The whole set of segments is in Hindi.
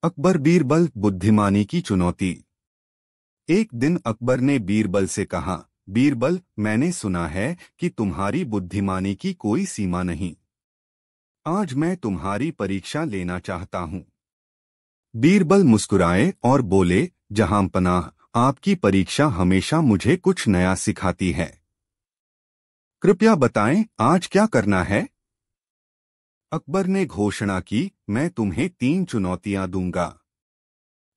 अकबर बीरबल बुद्धिमानी की चुनौती। एक दिन अकबर ने बीरबल से कहा, बीरबल, मैंने सुना है कि तुम्हारी बुद्धिमानी की कोई सीमा नहीं। आज मैं तुम्हारी परीक्षा लेना चाहता हूँ। बीरबल मुस्कुराए और बोले, जहांपनाह, आपकी परीक्षा हमेशा मुझे कुछ नया सिखाती है। कृपया बताएं, आज क्या करना है? अकबर ने घोषणा की, मैं तुम्हें 3 चुनौतियां दूंगा।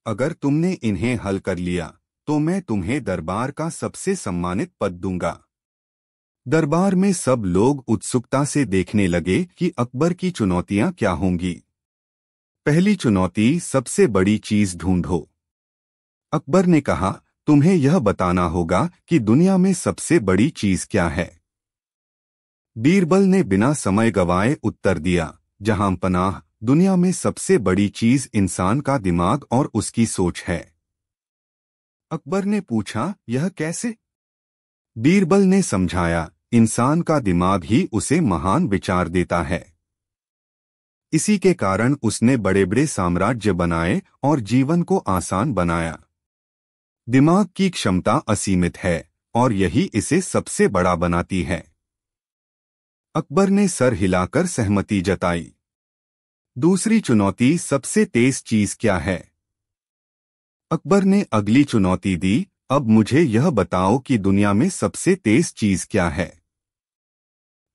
अगर तुमने इन्हें हल कर लिया तो मैं तुम्हें दरबार का सबसे सम्मानित पद दूंगा। दरबार में सब लोग उत्सुकता से देखने लगे कि अकबर की चुनौतियां क्या होंगी। पहली चुनौती, सबसे बड़ी चीज ढूंढो। अकबर ने कहा, तुम्हें यह बताना होगा कि दुनिया में सबसे बड़ी चीज क्या है। बीरबल ने बिना समय गवाए उत्तर दिया, जहांपनाह, दुनिया में सबसे बड़ी चीज इंसान का दिमाग और उसकी सोच है। अकबर ने पूछा, यह कैसे? बीरबल ने समझाया, इंसान का दिमाग ही उसे महान विचार देता है। इसी के कारण उसने बड़े बड़े साम्राज्य बनाए और जीवन को आसान बनाया। दिमाग की क्षमता असीमित है और यही इसे सबसे बड़ा बनाती है। अकबर ने सर हिलाकर सहमति जताई। दूसरी चुनौती, सबसे तेज चीज क्या है? अकबर ने अगली चुनौती दी, अब मुझे यह बताओ कि दुनिया में सबसे तेज चीज क्या है।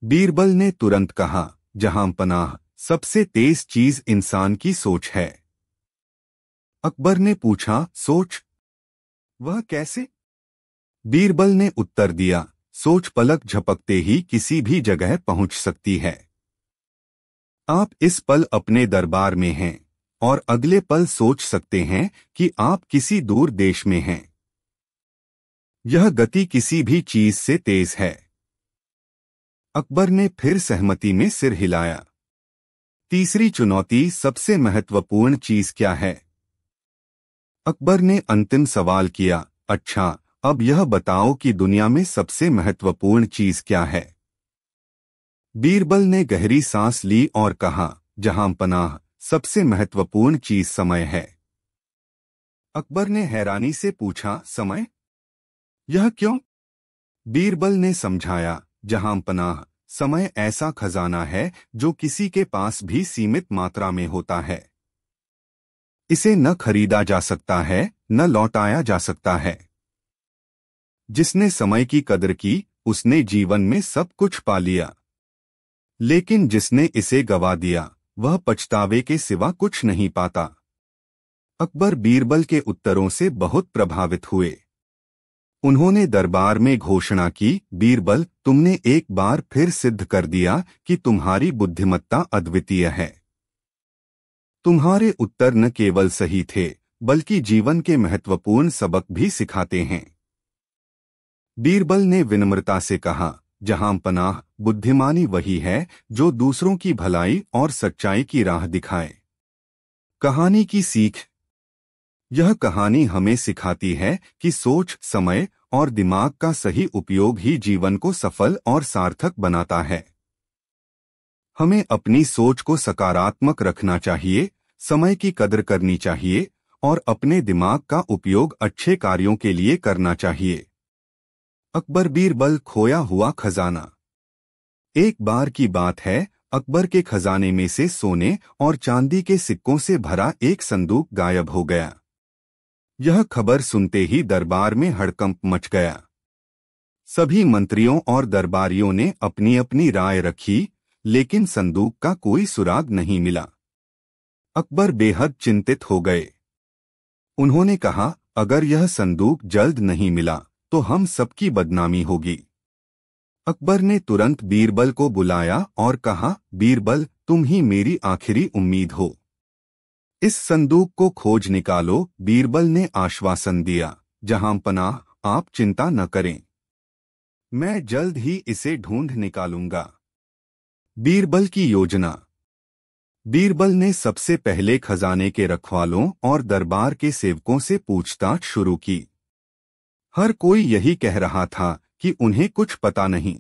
बीरबल ने तुरंत कहा, जहांपनाह, सबसे तेज चीज इंसान की सोच है। अकबर ने पूछा, सोच? वह कैसे? बीरबल ने उत्तर दिया, सोच पलक झपकते ही किसी भी जगह पहुंच सकती है। आप इस पल अपने दरबार में हैं और अगले पल सोच सकते हैं कि आप किसी दूर देश में हैं। यह गति किसी भी चीज से तेज है। अकबर ने फिर सहमति में सिर हिलाया। तीसरी चुनौती, सबसे महत्वपूर्ण चीज क्या है? अकबर ने अंतिम सवाल किया, अच्छा, अब यह बताओ कि दुनिया में सबसे महत्वपूर्ण चीज क्या है। बीरबल ने गहरी सांस ली और कहा, जहांपनाह, सबसे महत्वपूर्ण चीज समय है। अकबर ने हैरानी से पूछा, समय? यह क्यों? बीरबल ने समझाया, जहांपनाह, समय ऐसा खजाना है जो किसी के पास भी सीमित मात्रा में होता है। इसे न खरीदा जा सकता है, न लौटाया जा सकता है। जिसने समय की कदर की, उसने जीवन में सब कुछ पा लिया। लेकिन जिसने इसे गवा दिया, वह पछतावे के सिवा कुछ नहीं पाता। अकबर बीरबल के उत्तरों से बहुत प्रभावित हुए। उन्होंने दरबार में घोषणा की, बीरबल, तुमने एक बार फिर सिद्ध कर दिया कि तुम्हारी बुद्धिमत्ता अद्वितीय है। तुम्हारे उत्तर न केवल सही थे, बल्कि जीवन के महत्वपूर्ण सबक भी सिखाते हैं। बीरबल ने विनम्रता से कहा, जहांपनाह, बुद्धिमानी वही है जो दूसरों की भलाई और सच्चाई की राह दिखाए। कहानी की सीख। यह कहानी हमें सिखाती है कि सोच, समय और दिमाग का सही उपयोग ही जीवन को सफल और सार्थक बनाता है। हमें अपनी सोच को सकारात्मक रखना चाहिए, समय की कदर करनी चाहिए और अपने दिमाग का उपयोग अच्छे कार्यों के लिए करना चाहिए। अकबर बीरबल खोया हुआ खजाना। एक बार की बात है, अकबर के खजाने में से सोने और चांदी के सिक्कों से भरा एक संदूक गायब हो गया। यह खबर सुनते ही दरबार में हड़कंप मच गया। सभी मंत्रियों और दरबारियों ने अपनी अपनी राय रखी, लेकिन संदूक का कोई सुराग नहीं मिला। अकबर बेहद चिंतित हो गए। उन्होंने कहा, अगर यह संदूक जल्द नहीं मिला तो हम सबकी बदनामी होगी। अकबर ने तुरंत बीरबल को बुलाया और कहा, बीरबल, तुम ही मेरी आखिरी उम्मीद हो। इस संदूक को खोज निकालो। बीरबल ने आश्वासन दिया, जहांपनाह, आप चिंता न करें, मैं जल्द ही इसे ढूंढ निकालूंगा। बीरबल की योजना। बीरबल ने सबसे पहले खजाने के रखवालों और दरबार के सेवकों से पूछताछ शुरू की। हर कोई यही कह रहा था कि उन्हें कुछ पता नहीं।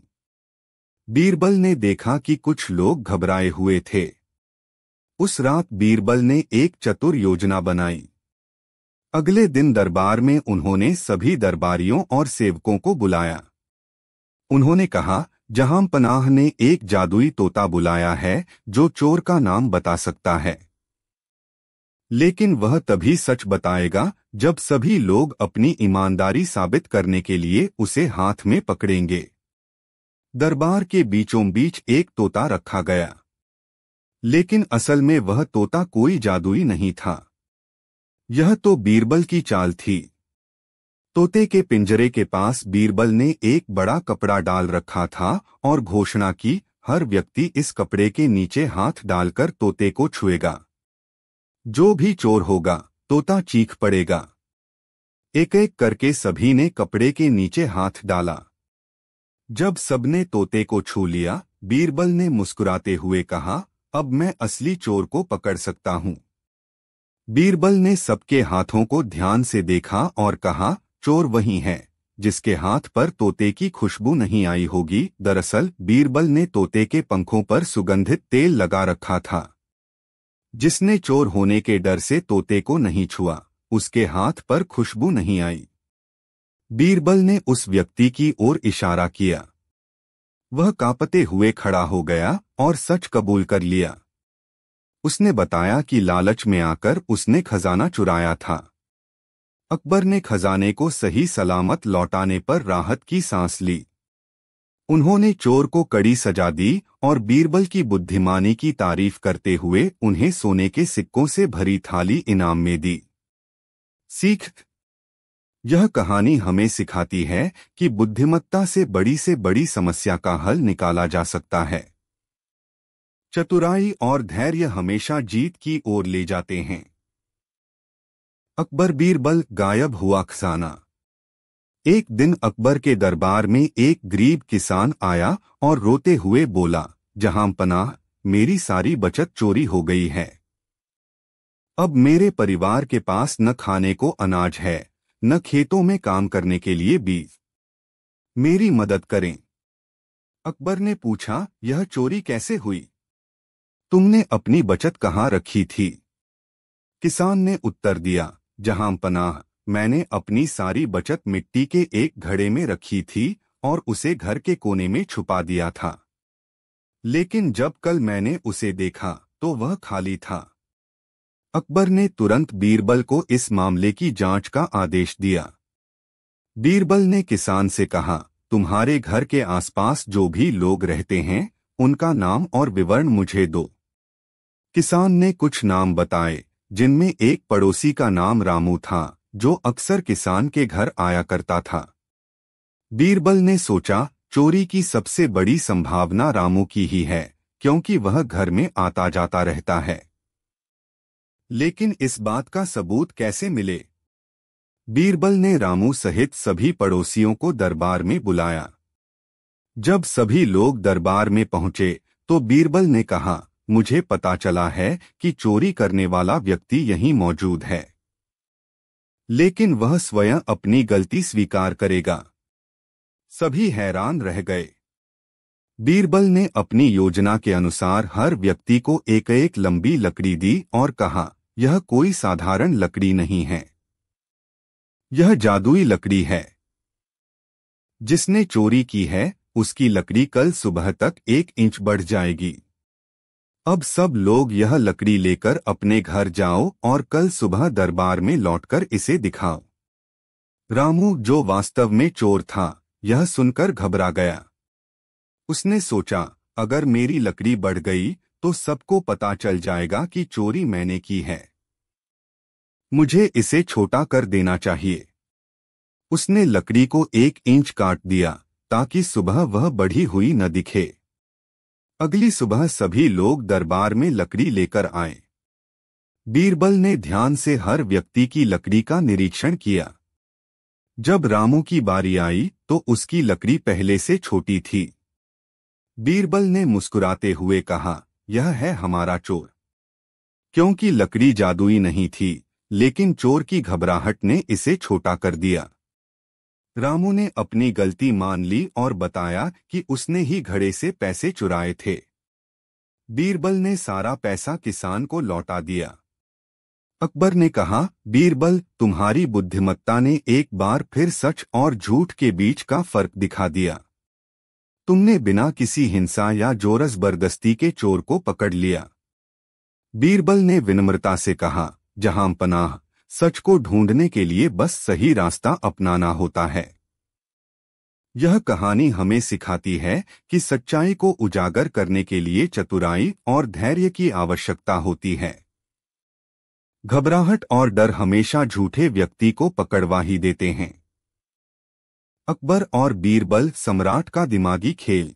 बीरबल ने देखा कि कुछ लोग घबराए हुए थे। उस रात बीरबल ने एक चतुर योजना बनाई। अगले दिन दरबार में उन्होंने सभी दरबारियों और सेवकों को बुलाया। उन्होंने कहा, जहां पनाह ने एक जादुई तोता बुलाया है जो चोर का नाम बता सकता है, लेकिन वह तभी सच बताएगा जब सभी लोग अपनी ईमानदारी साबित करने के लिए उसे हाथ में पकड़ेंगे। दरबार के बीचों बीच एक तोता रखा गया, लेकिन असल में वह तोता कोई जादुई नहीं था। यह तो बीरबल की चाल थी। तोते के पिंजरे के पास बीरबल ने एक बड़ा कपड़ा डाल रखा था और घोषणा की, हर व्यक्ति इस कपड़े के नीचे हाथ डालकर तोते को छुएगा। जो भी चोर होगा, तोता चीख पड़ेगा। एक एक करके सभी ने कपड़े के नीचे हाथ डाला। जब सबने तोते को छू लिया, बीरबल ने मुस्कुराते हुए कहा, अब मैं असली चोर को पकड़ सकता हूं। बीरबल ने सबके हाथों को ध्यान से देखा और कहा, चोर वही है जिसके हाथ पर तोते की खुशबू नहीं आई होगी। दरअसल बीरबल ने तोते के पंखों पर सुगंधित तेल लगा रखा था। जिसने चोर होने के डर से तोते को नहीं छुआ, उसके हाथ पर खुशबू नहीं आई। बीरबल ने उस व्यक्ति की ओर इशारा किया। वह कांपते हुए खड़ा हो गया और सच कबूल कर लिया। उसने बताया कि लालच में आकर उसने खजाना चुराया था। अकबर ने खजाने को सही सलामत लौटाने पर राहत की सांस ली। उन्होंने चोर को कड़ी सजा दी और बीरबल की बुद्धिमानी की तारीफ करते हुए उन्हें सोने के सिक्कों से भरी थाली इनाम में दी। सीख: यह कहानी हमें सिखाती है कि बुद्धिमत्ता से बड़ी समस्या का हल निकाला जा सकता है। चतुराई और धैर्य हमेशा जीत की ओर ले जाते हैं। अकबर बीरबल गायब हुआ खजाना। एक दिन अकबर के दरबार में एक गरीब किसान आया और रोते हुए बोला, जहां पनाह, मेरी सारी बचत चोरी हो गई है। अब मेरे परिवार के पास न खाने को अनाज है, न खेतों में काम करने के लिए बीज। मेरी मदद करें। अकबर ने पूछा, यह चोरी कैसे हुई? तुमने अपनी बचत कहाँ रखी थी? किसान ने उत्तर दिया, जहां पनाह, मैंने अपनी सारी बचत मिट्टी के एक घड़े में रखी थी और उसे घर के कोने में छुपा दिया था। लेकिन जब कल मैंने उसे देखा तो वह खाली था। अकबर ने तुरंत बीरबल को इस मामले की जांच का आदेश दिया। बीरबल ने किसान से कहा, तुम्हारे घर के आसपास जो भी लोग रहते हैं, उनका नाम और विवरण मुझे दो। किसान ने कुछ नाम बताए, जिनमें एक पड़ोसी का नाम रामू था, जो अक्सर किसान के घर आया करता था। बीरबल ने सोचा, चोरी की सबसे बड़ी संभावना रामू की ही है, क्योंकि वह घर में आता जाता रहता है। लेकिन इस बात का सबूत कैसे मिले? बीरबल ने रामू सहित सभी पड़ोसियों को दरबार में बुलाया। जब सभी लोग दरबार में पहुंचे तो बीरबल ने कहा, मुझे पता चला है कि चोरी करने वाला व्यक्ति यहीं मौजूद है, लेकिन वह स्वयं अपनी गलती स्वीकार करेगा। सभी हैरान रह गए। बीरबल ने अपनी योजना के अनुसार हर व्यक्ति को एक एक लंबी लकड़ी दी और कहा, यह कोई साधारण लकड़ी नहीं है, यह जादुई लकड़ी है। जिसने चोरी की है, उसकी लकड़ी कल सुबह तक 1 इंच बढ़ जाएगी। अब सब लोग यह लकड़ी लेकर अपने घर जाओ और कल सुबह दरबार में लौटकर इसे दिखाओ। रामू, जो वास्तव में चोर था, यह सुनकर घबरा गया। उसने सोचा, अगर मेरी लकड़ी बढ़ गई तो सबको पता चल जाएगा कि चोरी मैंने की है। मुझे इसे छोटा कर देना चाहिए। उसने लकड़ी को 1 इंच काट दिया ताकि सुबह वह बढ़ी हुई न दिखे। अगली सुबह सभी लोग दरबार में लकड़ी लेकर आए। बीरबल ने ध्यान से हर व्यक्ति की लकड़ी का निरीक्षण किया। जब रामू की बारी आई तो उसकी लकड़ी पहले से छोटी थी। बीरबल ने मुस्कुराते हुए कहा, यह है हमारा चोर। क्योंकि लकड़ी जादुई नहीं थी, लेकिन चोर की घबराहट ने इसे छोटा कर दिया। रामू ने अपनी गलती मान ली और बताया कि उसने ही घड़े से पैसे चुराए थे। बीरबल ने सारा पैसा किसान को लौटा दिया। अकबर ने कहा, बीरबल, तुम्हारी बुद्धिमत्ता ने एक बार फिर सच और झूठ के बीच का फर्क दिखा दिया। तुमने बिना किसी हिंसा या जोर जबरदस्ती के चोर को पकड़ लिया। बीरबल ने विनम्रता से कहा, जहां पनाह, सच को ढूंढने के लिए बस सही रास्ता अपनाना होता है। यह कहानी हमें सिखाती है कि सच्चाई को उजागर करने के लिए चतुराई और धैर्य की आवश्यकता होती है। घबराहट और डर हमेशा झूठे व्यक्ति को पकड़वा ही देते हैं। अकबर और बीरबल, सम्राट का दिमागी खेल।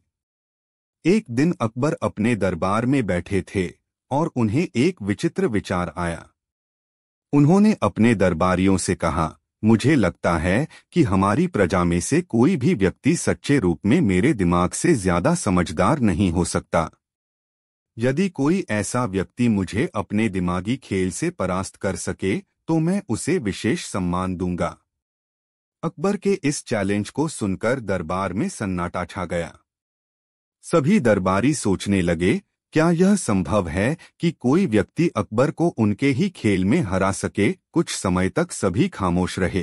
एक दिन अकबर अपने दरबार में बैठे थे और उन्हें एक विचित्र विचार आया। उन्होंने अपने दरबारियों से कहा, मुझे लगता है कि हमारी प्रजा में से कोई भी व्यक्ति सच्चे रूप में मेरे दिमाग से ज्यादा समझदार नहीं हो सकता। यदि कोई ऐसा व्यक्ति मुझे अपने दिमागी खेल से परास्त कर सके तो मैं उसे विशेष सम्मान दूंगा। अकबर के इस चैलेंज को सुनकर दरबार में सन्नाटा छा गया। सभी दरबारी सोचने लगे, क्या यह संभव है कि कोई व्यक्ति अकबर को उनके ही खेल में हरा सके। कुछ समय तक सभी खामोश रहे।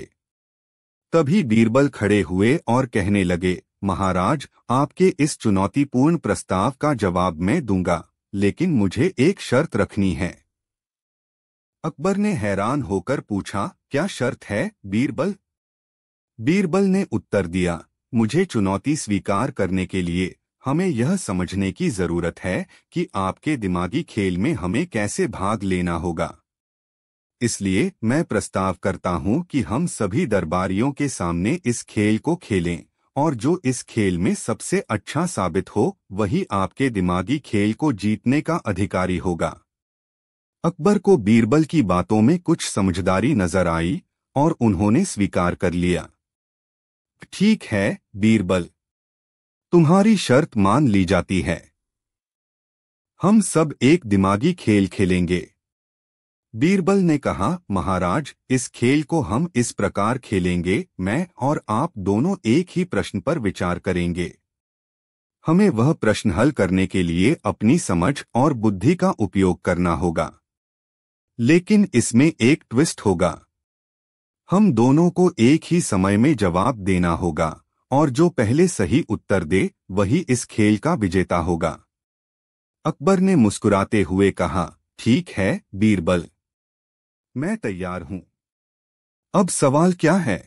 तभी बीरबल खड़े हुए और कहने लगे, महाराज, आपके इस चुनौतीपूर्ण प्रस्ताव का जवाब मैं दूंगा, लेकिन मुझे एक शर्त रखनी है। अकबर ने हैरान होकर पूछा, क्या शर्त है बीरबल? बीरबल ने उत्तर दिया, मुझे चुनौती स्वीकार करने के लिए हमें यह समझने की जरूरत है कि आपके दिमागी खेल में हमें कैसे भाग लेना होगा। इसलिए मैं प्रस्ताव करता हूं कि हम सभी दरबारियों के सामने इस खेल को खेलें और जो इस खेल में सबसे अच्छा साबित हो वही आपके दिमागी खेल को जीतने का अधिकारी होगा। अकबर को बीरबल की बातों में कुछ समझदारी नजर आई और उन्होंने स्वीकार कर लिया। ठीक है बीरबल, तुम्हारी शर्त मान ली जाती है। हम सब एक दिमागी खेल खेलेंगे। बीरबल ने कहा, महाराज, इस खेल को हम इस प्रकार खेलेंगे, मैं और आप दोनों एक ही प्रश्न पर विचार करेंगे। हमें वह प्रश्न हल करने के लिए अपनी समझ और बुद्धि का उपयोग करना होगा। लेकिन इसमें एक ट्विस्ट होगा। हम दोनों को एक ही समय में जवाब देना होगा और जो पहले सही उत्तर दे वही इस खेल का विजेता होगा। अकबर ने मुस्कुराते हुए कहा, ठीक है बीरबल, मैं तैयार हूं। अब सवाल क्या है?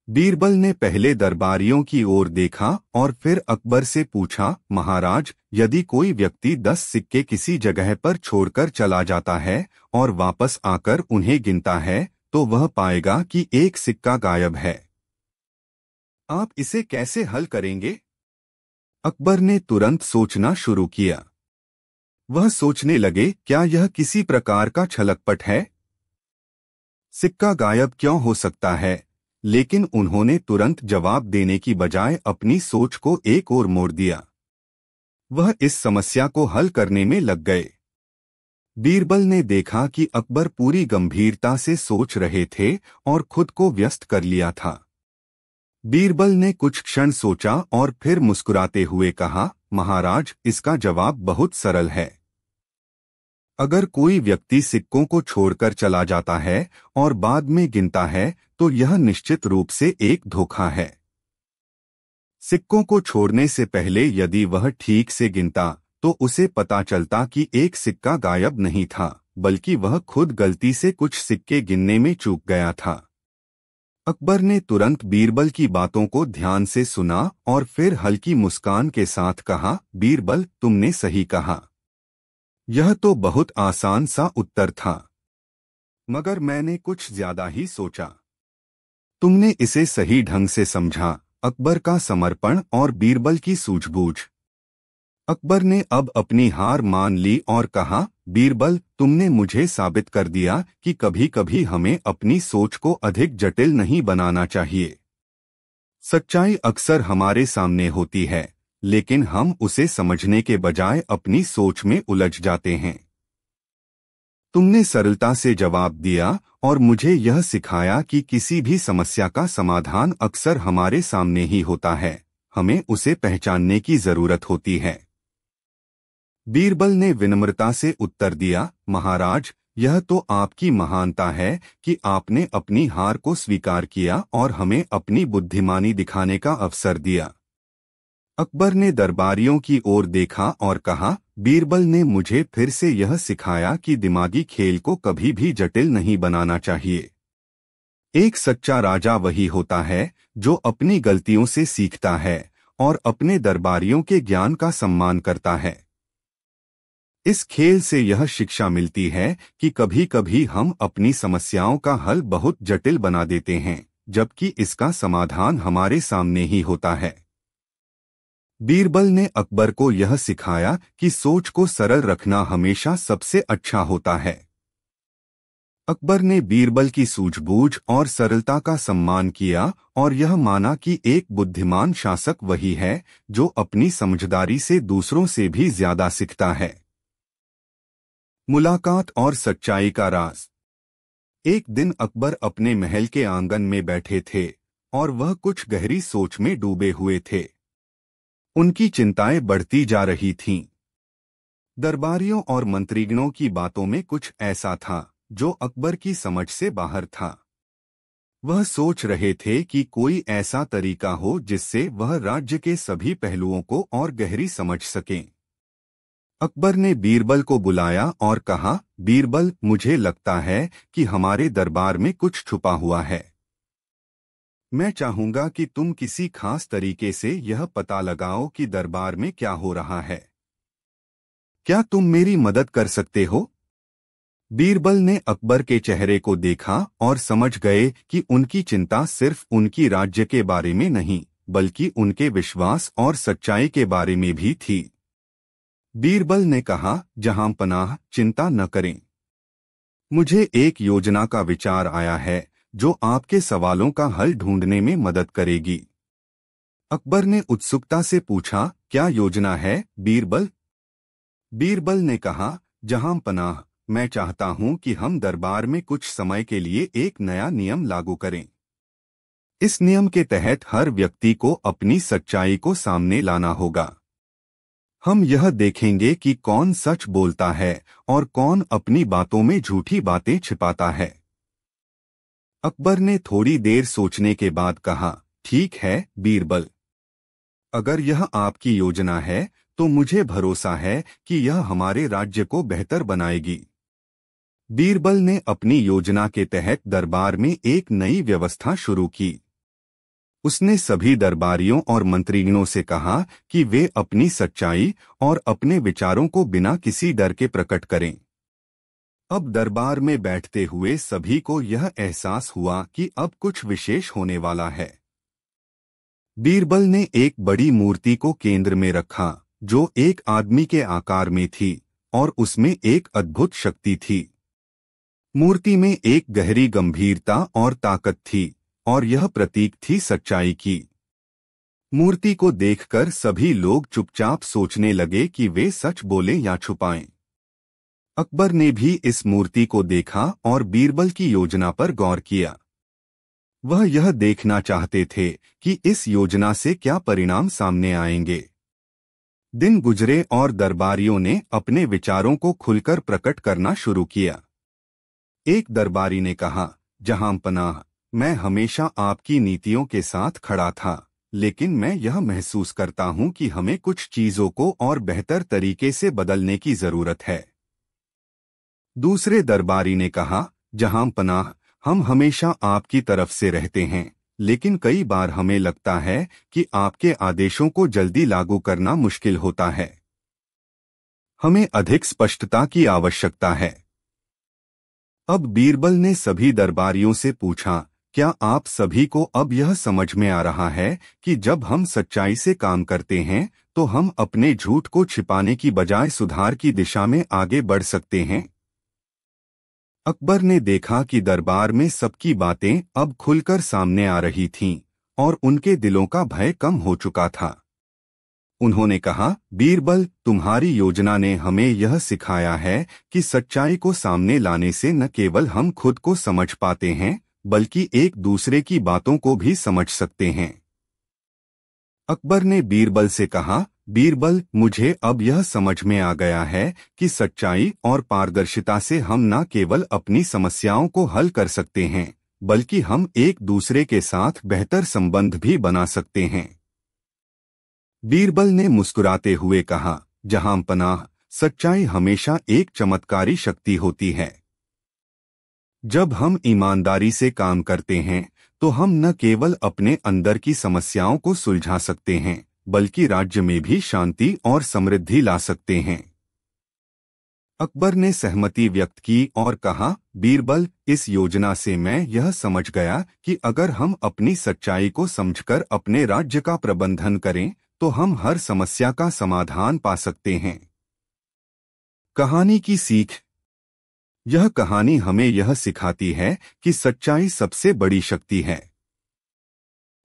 बीरबल ने पहले दरबारियों की ओर देखा और फिर अकबर से पूछा, महाराज, यदि कोई व्यक्ति 10 सिक्के किसी जगह पर छोड़कर चला जाता है और वापस आकर उन्हें गिनता है तो वह पाएगा कि एक सिक्का गायब है। आप इसे कैसे हल करेंगे? अकबर ने तुरंत सोचना शुरू किया। वह सोचने लगे, क्या यह किसी प्रकार का छलकपट है? सिक्का गायब क्यों हो सकता है? लेकिन उन्होंने तुरंत जवाब देने की बजाय अपनी सोच को एक ओर मोड़ दिया। वह इस समस्या को हल करने में लग गए। बीरबल ने देखा कि अकबर पूरी गंभीरता से सोच रहे थे और खुद को व्यस्त कर लिया था। बीरबल ने कुछ क्षण सोचा और फिर मुस्कुराते हुए कहा, महाराज, इसका जवाब बहुत सरल है। अगर कोई व्यक्ति सिक्कों को छोड़कर चला जाता है और बाद में गिनता है तो यह निश्चित रूप से एक धोखा है। सिक्कों को छोड़ने से पहले यदि वह ठीक से गिनता तो उसे पता चलता कि एक सिक्का गायब नहीं था, बल्कि वह खुद गलती से कुछ सिक्के गिनने में चूक गया था। अकबर ने तुरंत बीरबल की बातों को ध्यान से सुना और फिर हल्की मुस्कान के साथ कहा, बीरबल, तुमने सही कहा। यह तो बहुत आसान सा उत्तर था, मगर मैंने कुछ ज्यादा ही सोचा। तुमने इसे सही ढंग से समझा। अकबर का समर्पण और बीरबल की सूझबूझ। अकबर ने अब अपनी हार मान ली और कहा, बीरबल, तुमने मुझे साबित कर दिया कि कभी कभी हमें अपनी सोच को अधिक जटिल नहीं बनाना चाहिए। सच्चाई अक्सर हमारे सामने होती है, लेकिन हम उसे समझने के बजाय अपनी सोच में उलझ जाते हैं। तुमने सरलता से जवाब दिया और मुझे यह सिखाया कि किसी भी समस्या का समाधान अक्सर हमारे सामने ही होता है, हमें उसे पहचानने की जरूरत होती है। बीरबल ने विनम्रता से उत्तर दिया, महाराज, यह तो आपकी महानता है कि आपने अपनी हार को स्वीकार किया और हमें अपनी बुद्धिमानी दिखाने का अवसर दिया। अकबर ने दरबारियों की ओर देखा और कहा, बीरबल ने मुझे फिर से यह सिखाया कि दिमागी खेल को कभी भी जटिल नहीं बनाना चाहिए। एक सच्चा राजा वही होता है जो अपनी गलतियों से सीखता है और अपने दरबारियों के ज्ञान का सम्मान करता है। इस खेल से यह शिक्षा मिलती है कि कभी कभी हम अपनी समस्याओं का हल बहुत जटिल बना देते हैं, जबकि इसका समाधान हमारे सामने ही होता है। बीरबल ने अकबर को यह सिखाया कि सोच को सरल रखना हमेशा सबसे अच्छा होता है। अकबर ने बीरबल की सूझबूझ और सरलता का सम्मान किया और यह माना कि एक बुद्धिमान शासक वही है जो अपनी समझदारी से दूसरों से भी ज्यादा सीखता है। मुलाकात और सच्चाई का राज। एक दिन अकबर अपने महल के आंगन में बैठे थे और वह कुछ गहरी सोच में डूबे हुए थे। उनकी चिंताएं बढ़ती जा रही थीं। दरबारियों और मंत्रीगणों की बातों में कुछ ऐसा था जो अकबर की समझ से बाहर था। वह सोच रहे थे कि कोई ऐसा तरीका हो जिससे वह राज्य के सभी पहलुओं को और गहरी समझ सकें। अकबर ने बीरबल को बुलाया और कहा, बीरबल, मुझे लगता है कि हमारे दरबार में कुछ छुपा हुआ है। मैं चाहूंगा कि तुम किसी खास तरीके से यह पता लगाओ कि दरबार में क्या हो रहा है। क्या तुम मेरी मदद कर सकते हो? बीरबल ने अकबर के चेहरे को देखा और समझ गए कि उनकी चिंता सिर्फ उनकी राज्य के बारे में नहीं, बल्कि उनके विश्वास और सच्चाई के बारे में भी थी। बीरबल ने कहा, जहां पनाह, चिंता न करें। मुझे एक योजना का विचार आया है जो आपके सवालों का हल ढूंढने में मदद करेगी। अकबर ने उत्सुकता से पूछा, क्या योजना है, बीरबल? बीरबल ने कहा, जहां पनाह, मैं चाहता हूं कि हम दरबार में कुछ समय के लिए एक नया नियम लागू करें। इस नियम के तहत हर व्यक्ति को अपनी सच्चाई को सामने लाना होगा। हम यह देखेंगे कि कौन सच बोलता है और कौन अपनी बातों में झूठी बातें छिपाता है। अकबर ने थोड़ी देर सोचने के बाद कहा, ठीक है बीरबल, अगर यह आपकी योजना है तो मुझे भरोसा है कि यह हमारे राज्य को बेहतर बनाएगी। बीरबल ने अपनी योजना के तहत दरबार में एक नई व्यवस्था शुरू की। उसने सभी दरबारियों और मंत्रीगणों से कहा कि वे अपनी सच्चाई और अपने विचारों को बिना किसी डर के प्रकट करें। अब दरबार में बैठते हुए सभी को यह एहसास हुआ कि अब कुछ विशेष होने वाला है। बीरबल ने एक बड़ी मूर्ति को केंद्र में रखा जो एक आदमी के आकार में थी और उसमें एक अद्भुत शक्ति थी। मूर्ति में एक गहरी गंभीरता और ताकत थी और यह प्रतीक थी सच्चाई की। मूर्ति को देखकर सभी लोग चुपचाप सोचने लगे कि वे सच बोलें या छुपाएं। अकबर ने भी इस मूर्ति को देखा और बीरबल की योजना पर गौर किया। वह यह देखना चाहते थे कि इस योजना से क्या परिणाम सामने आएंगे। दिन गुजरे और दरबारियों ने अपने विचारों को खुलकर प्रकट करना शुरू किया। एक दरबारी ने कहा, जहां पनाह, मैं हमेशा आपकी नीतियों के साथ खड़ा था, लेकिन मैं यह महसूस करता हूं कि हमें कुछ चीजों को और बेहतर तरीके से बदलने की जरूरत है। दूसरे दरबारी ने कहा, जहां पनाह, हम हमेशा आपकी तरफ से रहते हैं, लेकिन कई बार हमें लगता है कि आपके आदेशों को जल्दी लागू करना मुश्किल होता है। हमें अधिक स्पष्टता की आवश्यकता है। अब बीरबल ने सभी दरबारियों से पूछा, क्या आप सभी को अब यह समझ में आ रहा है कि जब हम सच्चाई से काम करते हैं तो हम अपने झूठ को छिपाने की बजाय सुधार की दिशा में आगे बढ़ सकते हैं? अकबर ने देखा कि दरबार में सबकी बातें अब खुलकर सामने आ रही थीं और उनके दिलों का भय कम हो चुका था। उन्होंने कहा, बीरबल, तुम्हारी योजना ने हमें यह सिखाया है कि सच्चाई को सामने लाने से न केवल हम खुद को समझ पाते हैं, बल्कि एक दूसरे की बातों को भी समझ सकते हैं। अकबर ने बीरबल से कहा, बीरबल, मुझे अब यह समझ में आ गया है कि सच्चाई और पारदर्शिता से हम न केवल अपनी समस्याओं को हल कर सकते हैं, बल्कि हम एक दूसरे के साथ बेहतर संबंध भी बना सकते हैं। बीरबल ने मुस्कुराते हुए कहा, जहां पनाह, सच्चाई हमेशा एक चमत्कारी शक्ति होती है। जब हम ईमानदारी से काम करते हैं तो हम न केवल अपने अंदर की समस्याओं को सुलझा सकते हैं, बल्कि राज्य में भी शांति और समृद्धि ला सकते हैं। अकबर ने सहमति व्यक्त की और कहा, बीरबल, इस योजना से मैं यह समझ गया कि अगर हम अपनी सच्चाई को समझकर अपने राज्य का प्रबंधन करें तो हम हर समस्या का समाधान पा सकते हैं। कहानी की सीख। यह कहानी हमें यह सिखाती है कि सच्चाई सबसे बड़ी शक्ति है।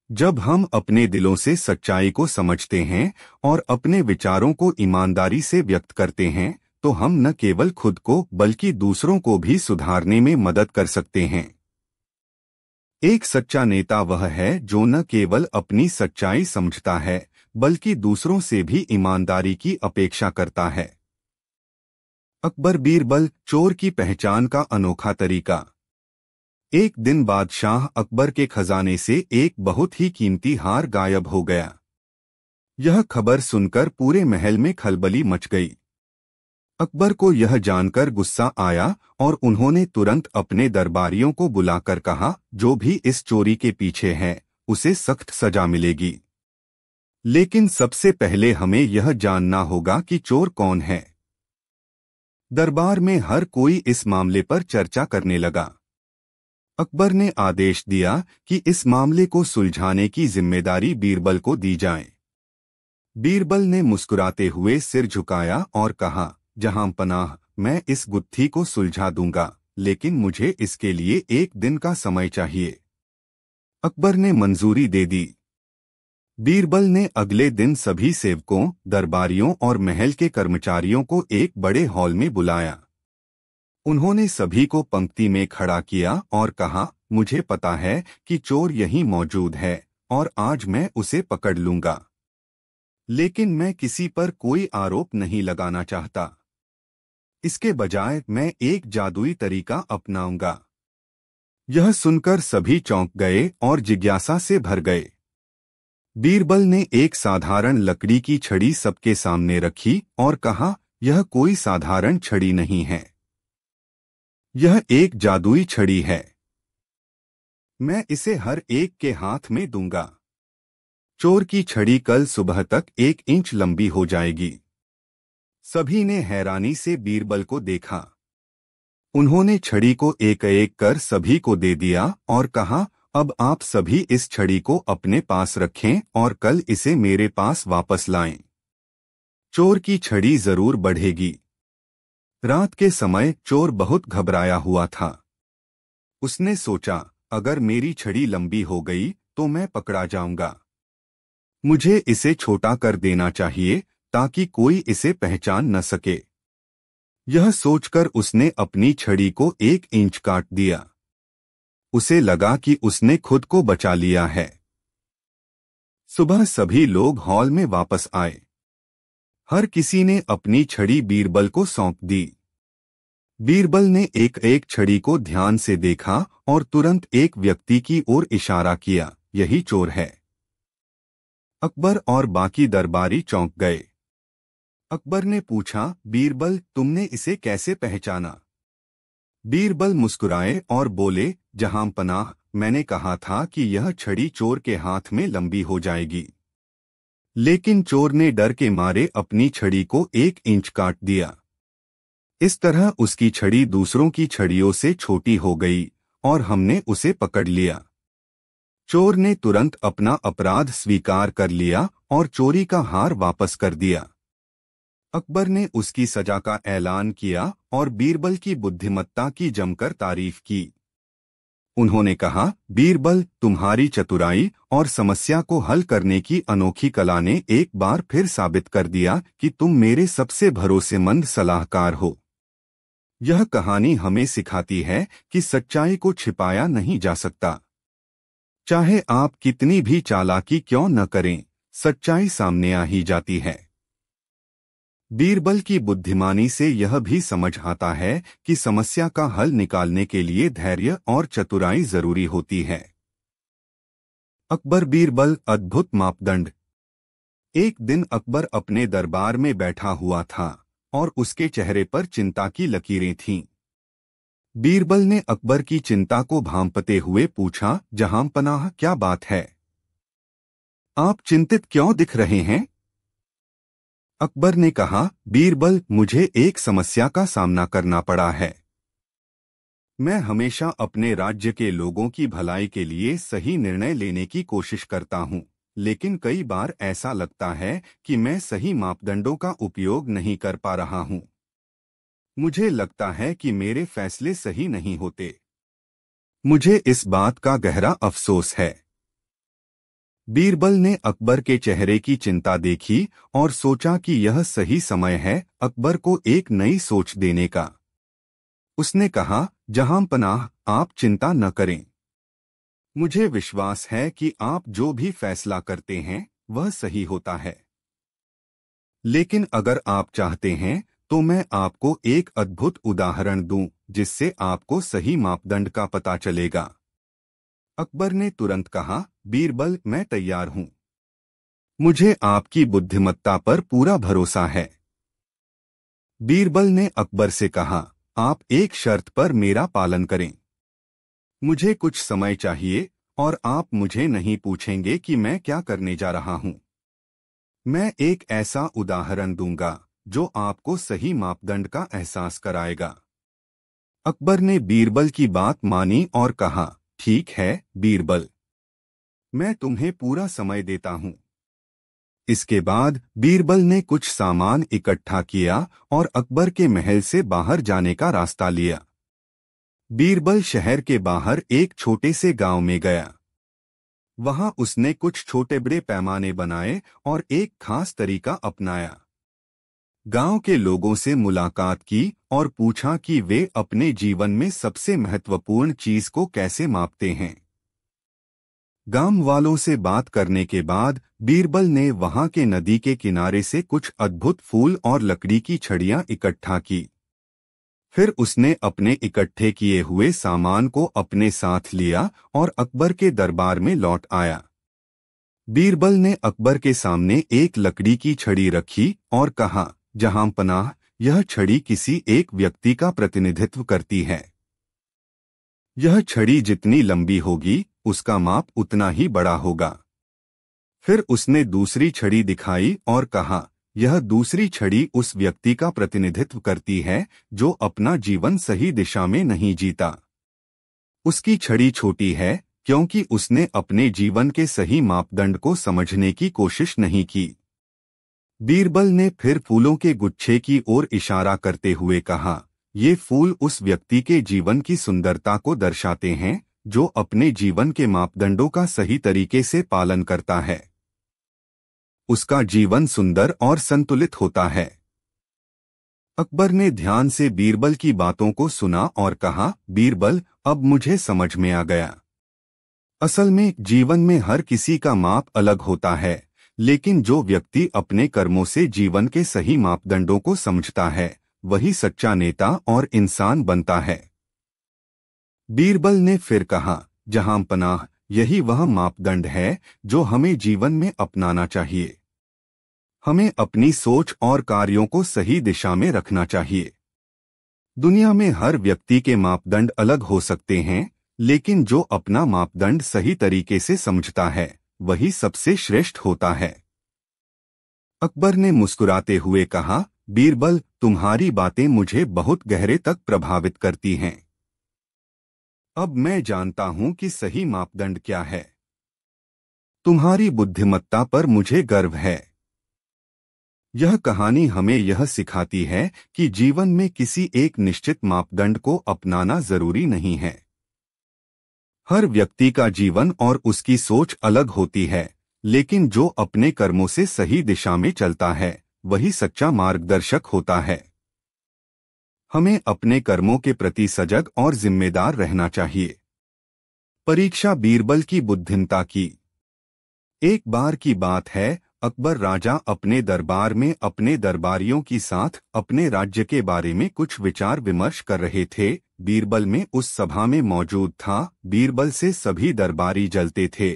जब हम अपने दिलों से सच्चाई को समझते हैं और अपने विचारों को ईमानदारी से व्यक्त करते हैं तो हम न केवल खुद को बल्कि दूसरों को भी सुधारने में मदद कर सकते हैं। एक सच्चा नेता वह है जो न केवल अपनी सच्चाई समझता है बल्कि दूसरों से भी ईमानदारी की अपेक्षा करता है। अकबर बीरबल, चोर की पहचान का अनोखा तरीका। एक दिन बादशाह अकबर के खजाने से एक बहुत ही कीमती हार गायब हो गया। यह खबर सुनकर पूरे महल में खलबली मच गई। अकबर को यह जानकर गुस्सा आया और उन्होंने तुरंत अपने दरबारियों को बुलाकर कहा, जो भी इस चोरी के पीछे है उसे सख्त सजा मिलेगी। लेकिन सबसे पहले हमें यह जानना होगा कि चोर कौन है। दरबार में हर कोई इस मामले पर चर्चा करने लगा। अकबर ने आदेश दिया कि इस मामले को सुलझाने की जिम्मेदारी बीरबल को दी जाए। बीरबल ने मुस्कुराते हुए सिर झुकाया और कहा, जहां पनाह, मैं इस गुत्थी को सुलझा दूंगा, लेकिन मुझे इसके लिए एक दिन का समय चाहिए। अकबर ने मंजूरी दे दी। बीरबल ने अगले दिन सभी सेवकों, दरबारियों और महल के कर्मचारियों को एक बड़े हॉल में बुलाया। उन्होंने सभी को पंक्ति में खड़ा किया और कहा, मुझे पता है कि चोर यहीं मौजूद है और आज मैं उसे पकड़ लूंगा, लेकिन मैं किसी पर कोई आरोप नहीं लगाना चाहता। इसके बजाय मैं एक जादुई तरीका अपनाऊंगा। यह सुनकर सभी चौंक गए और जिज्ञासा से भर गए। बीरबल ने एक साधारण लकड़ी की छड़ी सबके सामने रखी और कहा, यह कोई साधारण छड़ी नहीं है, यह एक जादुई छड़ी है। मैं इसे हर एक के हाथ में दूंगा। चोर की छड़ी कल सुबह तक 1 इंच लंबी हो जाएगी। सभी ने हैरानी से बीरबल को देखा। उन्होंने छड़ी को एक एक कर सभी को दे दिया और कहा, अब आप सभी इस छड़ी को अपने पास रखें और कल इसे मेरे पास वापस लाएं। चोर की छड़ी जरूर बढ़ेगी। रात के समय चोर बहुत घबराया हुआ था। उसने सोचा, अगर मेरी छड़ी लंबी हो गई तो मैं पकड़ा जाऊंगा। मुझे इसे छोटा कर देना चाहिए ताकि कोई इसे पहचान न सके। यह सोचकर उसने अपनी छड़ी को 1 इंच काट दिया। उसे लगा कि उसने खुद को बचा लिया है। सुबह सभी लोग हॉल में वापस आए। हर किसी ने अपनी छड़ी बीरबल को सौंप दी। बीरबल ने एक एक छड़ी को ध्यान से देखा और तुरंत एक व्यक्ति की ओर इशारा किया, यही चोर है। अकबर और बाकी दरबारी चौंक गए। अकबर ने पूछा, बीरबल, तुमने इसे कैसे पहचाना? बीरबल मुस्कुराए और बोले, जहां पनाह, मैंने कहा था कि यह छड़ी चोर के हाथ में लंबी हो जाएगी, लेकिन चोर ने डर के मारे अपनी छड़ी को 1 इंच काट दिया। इस तरह उसकी छड़ी दूसरों की छड़ियों से छोटी हो गई और हमने उसे पकड़ लिया। चोर ने तुरंत अपना अपराध स्वीकार कर लिया और चोरी का हार वापस कर दिया। अकबर ने उसकी सजा का ऐलान किया और बीरबल की बुद्धिमत्ता की जमकर तारीफ की। उन्होंने कहा, बीरबल, तुम्हारी चतुराई और समस्या को हल करने की अनोखी कला ने एक बार फिर साबित कर दिया कि तुम मेरे सबसे भरोसेमंद सलाहकार हो। यह कहानी हमें सिखाती है कि सच्चाई को छिपाया नहीं जा सकता। चाहे आप कितनी भी चालाकी क्यों न करें, सच्चाई सामने आ ही जाती है। बीरबल की बुद्धिमानी से यह भी समझ आता है कि समस्या का हल निकालने के लिए धैर्य और चतुराई जरूरी होती है। अकबर बीरबल अद्भुत मापदंड। एक दिन अकबर अपने दरबार में बैठा हुआ था और उसके चेहरे पर चिंता की लकीरें थीं। बीरबल ने अकबर की चिंता को भांपते हुए पूछा, जहांपनाह, क्या बात है? आप चिंतित क्यों दिख रहे हैं? अकबर ने कहा, बीरबल, मुझे एक समस्या का सामना करना पड़ा है। मैं हमेशा अपने राज्य के लोगों की भलाई के लिए सही निर्णय लेने की कोशिश करता हूँ, लेकिन कई बार ऐसा लगता है कि मैं सही मापदंडों का उपयोग नहीं कर पा रहा हूँ। मुझे लगता है कि मेरे फैसले सही नहीं होते। मुझे इस बात का गहरा अफसोस है। बीरबल ने अकबर के चेहरे की चिंता देखी और सोचा कि यह सही समय है अकबर को एक नई सोच देने का। उसने कहा, जहांपनाह, आप चिंता न करें। मुझे विश्वास है कि आप जो भी फैसला करते हैं वह सही होता है। लेकिन अगर आप चाहते हैं तो मैं आपको एक अद्भुत उदाहरण दूं जिससे आपको सही मापदंड का पता चलेगा। अकबर ने तुरंत कहा, बीरबल, मैं तैयार हूं। मुझे आपकी बुद्धिमत्ता पर पूरा भरोसा है। बीरबल ने अकबर से कहा, आप एक शर्त पर मेरा पालन करें। मुझे कुछ समय चाहिए और आप मुझे नहीं पूछेंगे कि मैं क्या करने जा रहा हूं। मैं एक ऐसा उदाहरण दूंगा जो आपको सही मापदंड का एहसास कराएगा। अकबर ने बीरबल की बात मानी और कहा, ठीक है बीरबल, मैं तुम्हें पूरा समय देता हूं। इसके बाद बीरबल ने कुछ सामान इकट्ठा किया और अकबर के महल से बाहर जाने का रास्ता लिया। बीरबल शहर के बाहर एक छोटे से गांव में गया। वहां उसने कुछ छोटे बड़े पैमाने बनाए और एक खास तरीका अपनाया। गांव के लोगों से मुलाकात की और पूछा कि वे अपने जीवन में सबसे महत्वपूर्ण चीज को कैसे मापते हैं। गांव वालों से बात करने के बाद बीरबल ने वहां के नदी के किनारे से कुछ अद्भुत फूल और लकड़ी की छड़ियां इकट्ठा की। फिर उसने अपने इकट्ठे किए हुए सामान को अपने साथ लिया और अकबर के दरबार में लौट आया। बीरबल ने अकबर के सामने एक लकड़ी की छड़ी रखी और कहा, जहांपनाह, यह छड़ी किसी एक व्यक्ति का प्रतिनिधित्व करती है। यह छड़ी जितनी लंबी होगी उसका माप उतना ही बड़ा होगा। फिर उसने दूसरी छड़ी दिखाई और कहा, यह दूसरी छड़ी उस व्यक्ति का प्रतिनिधित्व करती है जो अपना जीवन सही दिशा में नहीं जीता। उसकी छड़ी छोटी है क्योंकि उसने अपने जीवन के सही मापदंड को समझने की कोशिश नहीं की। बीरबल ने फिर फूलों के गुच्छे की ओर इशारा करते हुए कहा, ये फूल उस व्यक्ति के जीवन की सुंदरता को दर्शाते हैं जो अपने जीवन के मापदंडों का सही तरीके से पालन करता है। उसका जीवन सुंदर और संतुलित होता है। अकबर ने ध्यान से बीरबल की बातों को सुना और कहा, बीरबल, अब मुझे समझ में आ गया। असल में जीवन में हर किसी का माप अलग होता है, लेकिन जो व्यक्ति अपने कर्मों से जीवन के सही मापदंडों को समझता है वही सच्चा नेता और इंसान बनता है। बीरबल ने फिर कहा, जहांपनाह, यही वह मापदंड है जो हमें जीवन में अपनाना चाहिए। हमें अपनी सोच और कार्यों को सही दिशा में रखना चाहिए। दुनिया में हर व्यक्ति के मापदंड अलग हो सकते हैं, लेकिन जो अपना मापदंड सही तरीके से समझता है वही सबसे श्रेष्ठ होता है। अकबर ने मुस्कुराते हुए कहा, बीरबल, तुम्हारी बातें मुझे बहुत गहरे तक प्रभावित करती हैं। अब मैं जानता हूं कि सही मापदंड क्या है। तुम्हारी बुद्धिमत्ता पर मुझे गर्व है। यह कहानी हमें यह सिखाती है कि जीवन में किसी एक निश्चित मापदंड को अपनाना जरूरी नहीं है। हर व्यक्ति का जीवन और उसकी सोच अलग होती है, लेकिन जो अपने कर्मों से सही दिशा में चलता है वही सच्चा मार्गदर्शक होता है। हमें अपने कर्मों के प्रति सजग और जिम्मेदार रहना चाहिए। परीक्षा बीरबल की बुद्धिमत्ता की। एक बार की बात है, अकबर राजा अपने दरबार में अपने दरबारियों के साथ अपने राज्य के बारे में कुछ विचार विमर्श कर रहे थे। बीरबल में उस सभा में मौजूद था। बीरबल से सभी दरबारी जलते थे।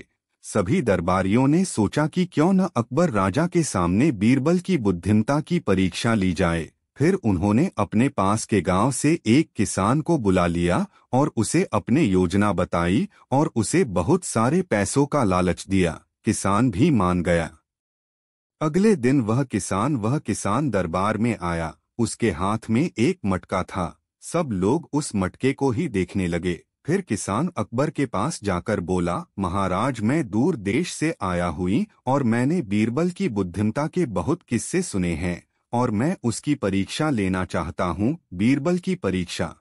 सभी दरबारियों ने सोचा कि क्यों न अकबर राजा के सामने बीरबल की बुद्धिमत्ता की परीक्षा ली जाए। फिर उन्होंने अपने पास के गांव से एक किसान को बुला लिया और उसे अपनी योजना बताई और उसे बहुत सारे पैसों का लालच दिया। किसान भी मान गया। अगले दिन वह किसान दरबार में आया। उसके हाथ में एक मटका था। सब लोग उस मटके को ही देखने लगे। फिर किसान अकबर के पास जाकर बोला, महाराज, मैं दूर देश से आया हुई और मैंने बीरबल की बुद्धिमत्ता के बहुत किस्से सुने हैं और मैं उसकी परीक्षा लेना चाहता हूँ। बीरबल की परीक्षा।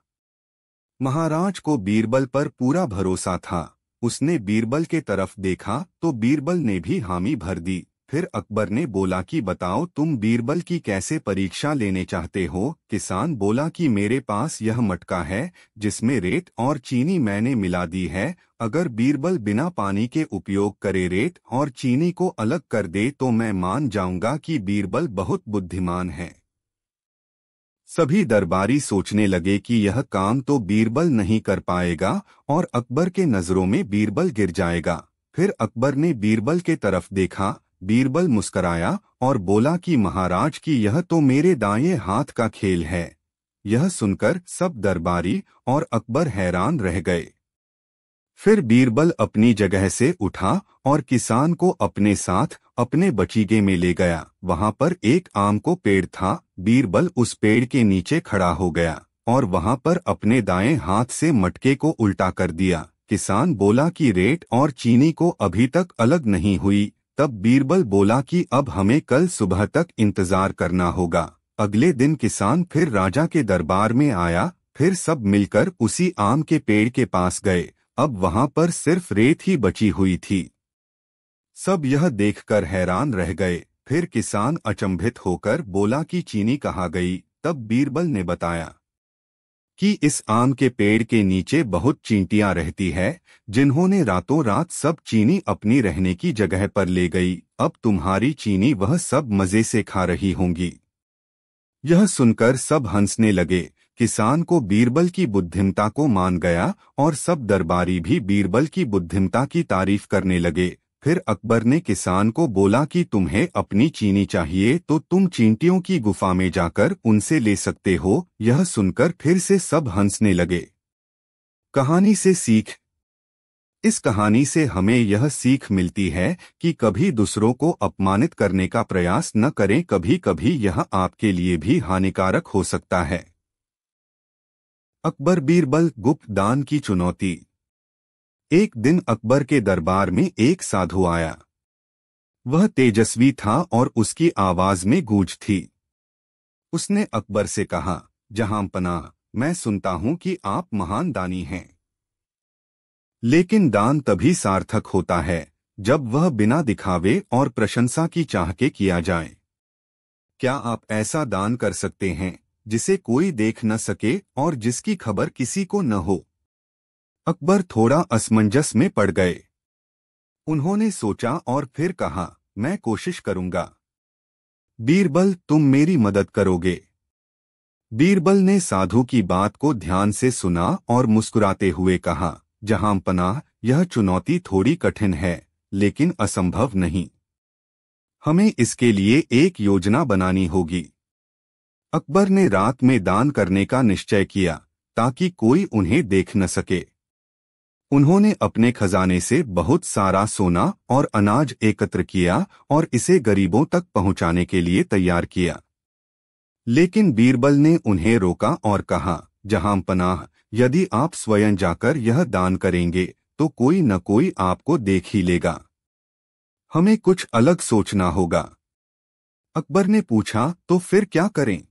महाराज को बीरबल पर पूरा भरोसा था। उसने बीरबल के तरफ देखा तो बीरबल ने भी हामी भर दी। फिर अकबर ने बोला कि बताओ, तुम बीरबल की कैसे परीक्षा लेने चाहते हो। किसान बोला कि मेरे पास यह मटका है जिसमें रेत और चीनी मैंने मिला दी है। अगर बीरबल बिना पानी के उपयोग करे रेत और चीनी को अलग कर दे तो मैं मान जाऊंगा कि बीरबल बहुत बुद्धिमान है। सभी दरबारी सोचने लगे कि यह काम तो बीरबल नहीं कर पाएगा और अकबर के नजरों में बीरबल गिर जाएगा। फिर अकबर ने बीरबल के तरफ देखा। बीरबल मुस्कराया और बोला कि महाराज की यह तो मेरे दाएं हाथ का खेल है। यह सुनकर सब दरबारी और अकबर हैरान रह गए। फिर बीरबल अपनी जगह से उठा और किसान को अपने साथ अपने बचीगे में ले गया। वहां पर एक आम को पेड़ था। बीरबल उस पेड़ के नीचे खड़ा हो गया और वहां पर अपने दाएं हाथ से मटके को उल्टा कर दिया। किसान बोला कि रेत और चीनी को अभी तक अलग नहीं हुई। तब बीरबल बोला कि अब हमें कल सुबह तक इंतजार करना होगा। अगले दिन किसान फिर राजा के दरबार में आया। फिर सब मिलकर उसी आम के पेड़ के पास गए। अब वहां पर सिर्फ रेत ही बची हुई थी। सब यह देखकर हैरान रह गए। फिर किसान अचंभित होकर बोला कि चीनी कहाँ गई। तब बीरबल ने बताया कि इस आम के पेड़ के नीचे बहुत चींटियां रहती है जिन्होंने रातों रात सब चीनी अपनी रहने की जगह पर ले गई। अब तुम्हारी चीनी वह सब मजे से खा रही होंगी। यह सुनकर सब हंसने लगे। किसान को बीरबल की बुद्धिमत्ता को मान गया और सब दरबारी भी बीरबल की बुद्धिमत्ता की तारीफ करने लगे। फिर अकबर ने किसान को बोला कि तुम्हें अपनी चीनी चाहिए तो तुम चींटियों की गुफा में जाकर उनसे ले सकते हो। यह सुनकर फिर से सब हंसने लगे। कहानी से सीख। इस कहानी से हमें यह सीख मिलती है कि कभी दूसरों को अपमानित करने का प्रयास न करें। कभी कभी यह आपके लिए भी हानिकारक हो सकता है। अकबर बीरबल गुप्त दान की चुनौती। एक दिन अकबर के दरबार में एक साधु आया। वह तेजस्वी था और उसकी आवाज में गूंज थी। उसने अकबर से कहा, जहांपनाह, मैं सुनता हूं कि आप महान दानी हैं। लेकिन दान तभी सार्थक होता है जब वह बिना दिखावे और प्रशंसा की चाह के किया जाए। क्या आप ऐसा दान कर सकते हैं जिसे कोई देख न सके और जिसकी खबर किसी को न हो? अकबर थोड़ा असमंजस में पड़ गए। उन्होंने सोचा और फिर कहा, मैं कोशिश करूंगा। बीरबल, तुम मेरी मदद करोगे? बीरबल ने साधु की बात को ध्यान से सुना और मुस्कुराते हुए कहा, जहांपनाह, यह चुनौती थोड़ी कठिन है लेकिन असंभव नहीं। हमें इसके लिए एक योजना बनानी होगी। अकबर ने रात में दान करने का निश्चय किया ताकि कोई उन्हें देख न सके। उन्होंने अपने खजाने से बहुत सारा सोना और अनाज एकत्र किया और इसे गरीबों तक पहुंचाने के लिए तैयार किया। लेकिन बीरबल ने उन्हें रोका और कहा, जहांपनाह, यदि आप स्वयं जाकर यह दान करेंगे तो कोई न कोई आपको देख ही लेगा। हमें कुछ अलग सोचना होगा। अकबर ने पूछा, तो फिर क्या करें?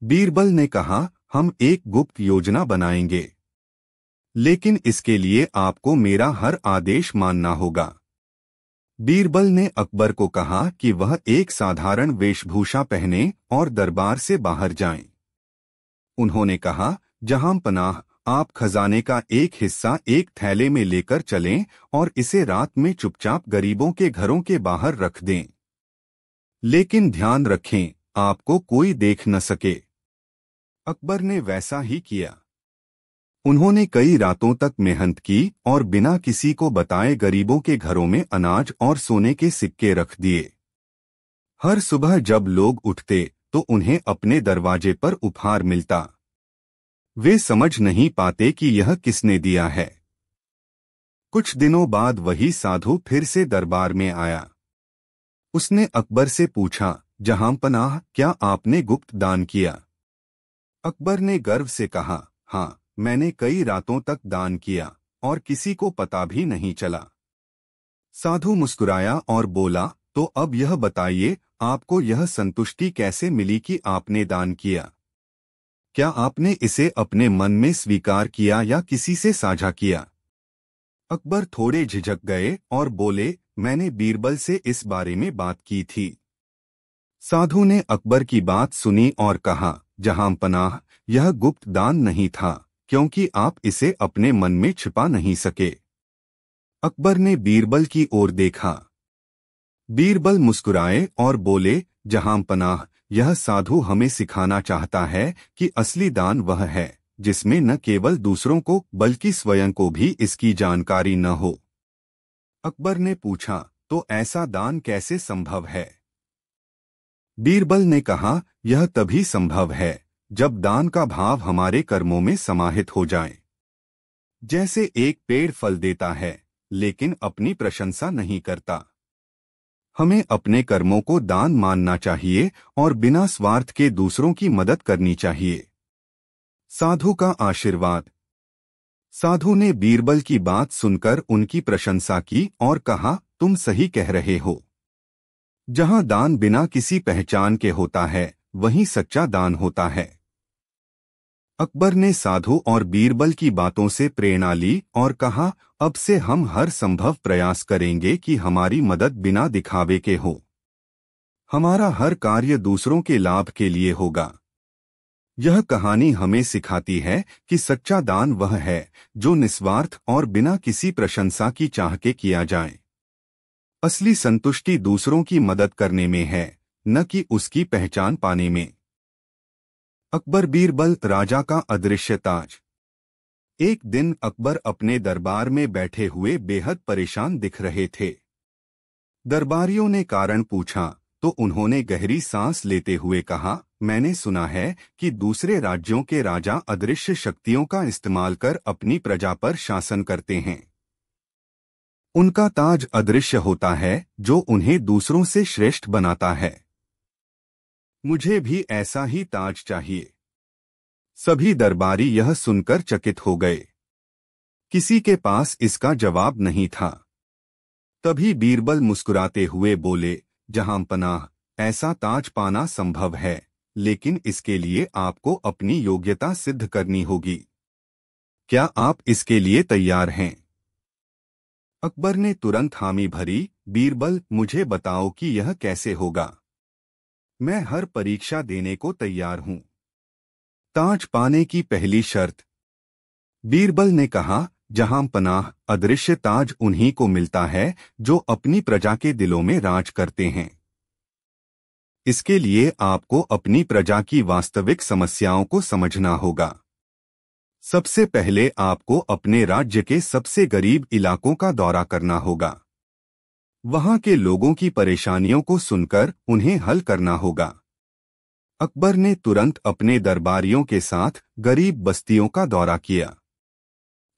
बीरबल ने कहा, हम एक गुप्त योजना बनाएंगे, लेकिन इसके लिए आपको मेरा हर आदेश मानना होगा। बीरबल ने अकबर को कहा कि वह एक साधारण वेशभूषा पहने और दरबार से बाहर जाएं। उन्होंने कहा, जहांपनाह, आप खजाने का एक हिस्सा एक थैले में लेकर चलें और इसे रात में चुपचाप गरीबों के घरों के बाहर रख दें। लेकिन ध्यान रखें, आपको कोई देख न सके। अकबर ने वैसा ही किया। उन्होंने कई रातों तक मेहनत की और बिना किसी को बताए गरीबों के घरों में अनाज और सोने के सिक्के रख दिए। हर सुबह जब लोग उठते तो उन्हें अपने दरवाजे पर उपहार मिलता। वे समझ नहीं पाते कि यह किसने दिया है। कुछ दिनों बाद वही साधु फिर से दरबार में आया। उसने अकबर से पूछा, जहांपनाह, क्या आपने गुप्त दान किया? अकबर ने गर्व से कहा, हाँ, मैंने कई रातों तक दान किया और किसी को पता भी नहीं चला। साधु मुस्कुराया और बोला, तो अब यह बताइए, आपको यह संतुष्टि कैसे मिली कि आपने दान किया? क्या आपने इसे अपने मन में स्वीकार किया या किसी से साझा किया? अकबर थोड़े झिझक गए और बोले, मैंने बीरबल से इस बारे में बात की थी। साधु ने अकबर की बात सुनी और कहा, जहांपनाह, यह गुप्त दान नहीं था, क्योंकि आप इसे अपने मन में छिपा नहीं सके। अकबर ने बीरबल की ओर देखा। बीरबल मुस्कुराए और बोले, जहांपनाह, यह साधु हमें सिखाना चाहता है कि असली दान वह है जिसमें न केवल दूसरों को बल्कि स्वयं को भी इसकी जानकारी न हो। अकबर ने पूछा, तो ऐसा दान कैसे संभव है? बीरबल ने कहा, यह तभी संभव है जब दान का भाव हमारे कर्मों में समाहित हो जाए। जैसे एक पेड़ फल देता है लेकिन अपनी प्रशंसा नहीं करता। हमें अपने कर्मों को दान मानना चाहिए और बिना स्वार्थ के दूसरों की मदद करनी चाहिए। साधु का आशीर्वाद। साधु ने बीरबल की बात सुनकर उनकी प्रशंसा की और कहा, तुम सही कह रहे हो। जहां दान बिना किसी पहचान के होता है, वहीं सच्चा दान होता है। अकबर ने साधु और बीरबल की बातों से प्रेरणा ली और कहा, अब से हम हर संभव प्रयास करेंगे कि हमारी मदद बिना दिखावे के हो। हमारा हर कार्य दूसरों के लाभ के लिए होगा। यह कहानी हमें सिखाती है कि सच्चा दान वह है जो निस्वार्थ और बिना किसी प्रशंसा की चाह के किया जाए। असली संतुष्टि दूसरों की मदद करने में है, न कि उसकी पहचान पाने में। अकबर बीरबल राजा का अदृश्य ताज। एक दिन अकबर अपने दरबार में बैठे हुए बेहद परेशान दिख रहे थे। दरबारियों ने कारण पूछा तो उन्होंने गहरी सांस लेते हुए कहा, मैंने सुना है कि दूसरे राज्यों के राजा अदृश्य शक्तियों का इस्तेमाल कर अपनी प्रजा पर शासन करते हैं। उनका ताज अदृश्य होता है जो उन्हें दूसरों से श्रेष्ठ बनाता है। मुझे भी ऐसा ही ताज चाहिए। सभी दरबारी यह सुनकर चकित हो गए। किसी के पास इसका जवाब नहीं था। तभी बीरबल मुस्कुराते हुए बोले, जहांपनाह, ऐसा ताज पाना संभव है, लेकिन इसके लिए आपको अपनी योग्यता सिद्ध करनी होगी। क्या आप इसके लिए तैयार हैं? अकबर ने तुरंत हामी भरी, बीरबल, मुझे बताओ कि यह कैसे होगा। मैं हर परीक्षा देने को तैयार हूं। ताज पाने की पहली शर्त। बीरबल ने कहा, जहांपनाह, अदृश्य ताज उन्हीं को मिलता है जो अपनी प्रजा के दिलों में राज करते हैं। इसके लिए आपको अपनी प्रजा की वास्तविक समस्याओं को समझना होगा। सबसे पहले आपको अपने राज्य के सबसे गरीब इलाकों का दौरा करना होगा। वहां के लोगों की परेशानियों को सुनकर उन्हें हल करना होगा। अकबर ने तुरंत अपने दरबारियों के साथ गरीब बस्तियों का दौरा किया।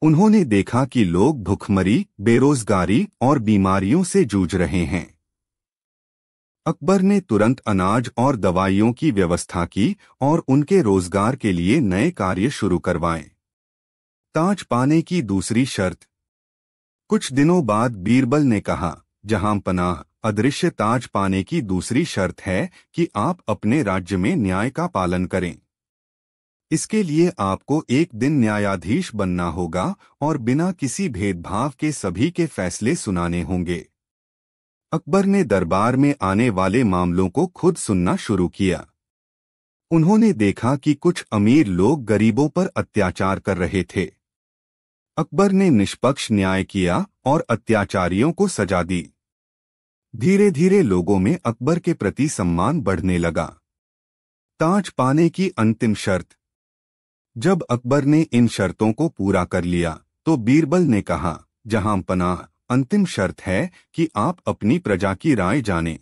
उन्होंने देखा कि लोग भुखमरी, बेरोजगारी और बीमारियों से जूझ रहे हैं। अकबर ने तुरंत अनाज और दवाइयों की व्यवस्था की और उनके रोजगार के लिए नए कार्य शुरू करवाए। ताज पाने की दूसरी शर्त। कुछ दिनों बाद बीरबल ने कहा, जहांपनाह, अदृश्य ताज पाने की दूसरी शर्त है कि आप अपने राज्य में न्याय का पालन करें। इसके लिए आपको एक दिन न्यायाधीश बनना होगा और बिना किसी भेदभाव के सभी के फैसले सुनाने होंगे। अकबर ने दरबार में आने वाले मामलों को खुद सुनना शुरू किया। उन्होंने देखा कि कुछ अमीर लोग गरीबों पर अत्याचार कर रहे थे। अकबर ने निष्पक्ष न्याय किया और अत्याचारियों को सजा दी। धीरे धीरे लोगों में अकबर के प्रति सम्मान बढ़ने लगा। ताज पाने की अंतिम शर्त। जब अकबर ने इन शर्तों को पूरा कर लिया तो बीरबल ने कहा, जहां पनाह, अंतिम शर्त है कि आप अपनी प्रजा की राय जानें।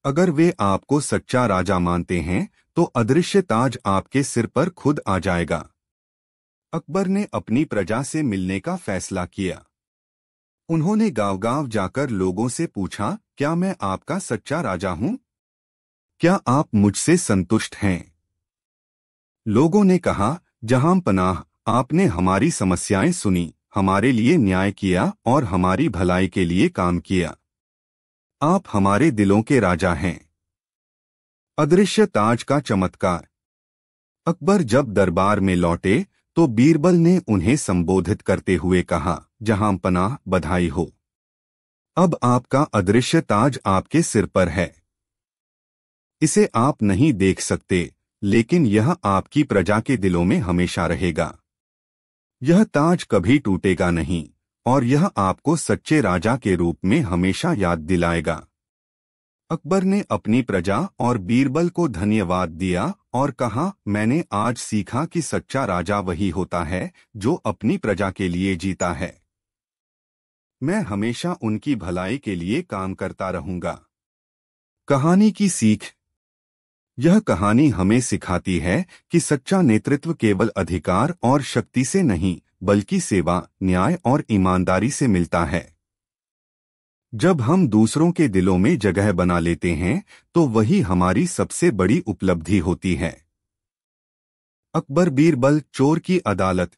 अगर वे आपको सच्चा राजा मानते हैं तो अदृश्य ताज आपके सिर पर खुद आ जाएगा। अकबर ने अपनी प्रजा से मिलने का फैसला किया। उन्होंने गांव-गांव जाकर लोगों से पूछा, क्या मैं आपका सच्चा राजा हूं? क्या आप मुझसे संतुष्ट हैं? लोगों ने कहा, जहां पनाह, आपने हमारी समस्याएं सुनी, हमारे लिए न्याय किया और हमारी भलाई के लिए काम किया। आप हमारे दिलों के राजा हैं। अदृश्य ताज का चमत्कार। अकबर जब दरबार में लौटे तो बीरबल ने उन्हें संबोधित करते हुए कहा, जहां पनाह, बधाई हो। अब आपका अदृश्य ताज आपके सिर पर है। इसे आप नहीं देख सकते, लेकिन यह आपकी प्रजा के दिलों में हमेशा रहेगा। यह ताज कभी टूटेगा नहीं और यह आपको सच्चे राजा के रूप में हमेशा याद दिलाएगा। अकबर ने अपनी प्रजा और बीरबल को धन्यवाद दिया और कहा, मैंने आज सीखा कि सच्चा राजा वही होता है जो अपनी प्रजा के लिए जीता है। मैं हमेशा उनकी भलाई के लिए काम करता रहूंगा। कहानी की सीख। यह कहानी हमें सिखाती है कि सच्चा नेतृत्व केवल अधिकार और शक्ति से नहीं, बल्कि सेवा, न्याय और ईमानदारी से मिलता है। जब हम दूसरों के दिलों में जगह बना लेते हैं तो वही हमारी सबसे बड़ी उपलब्धि होती है। अकबर बीरबल, चोर की अदालत।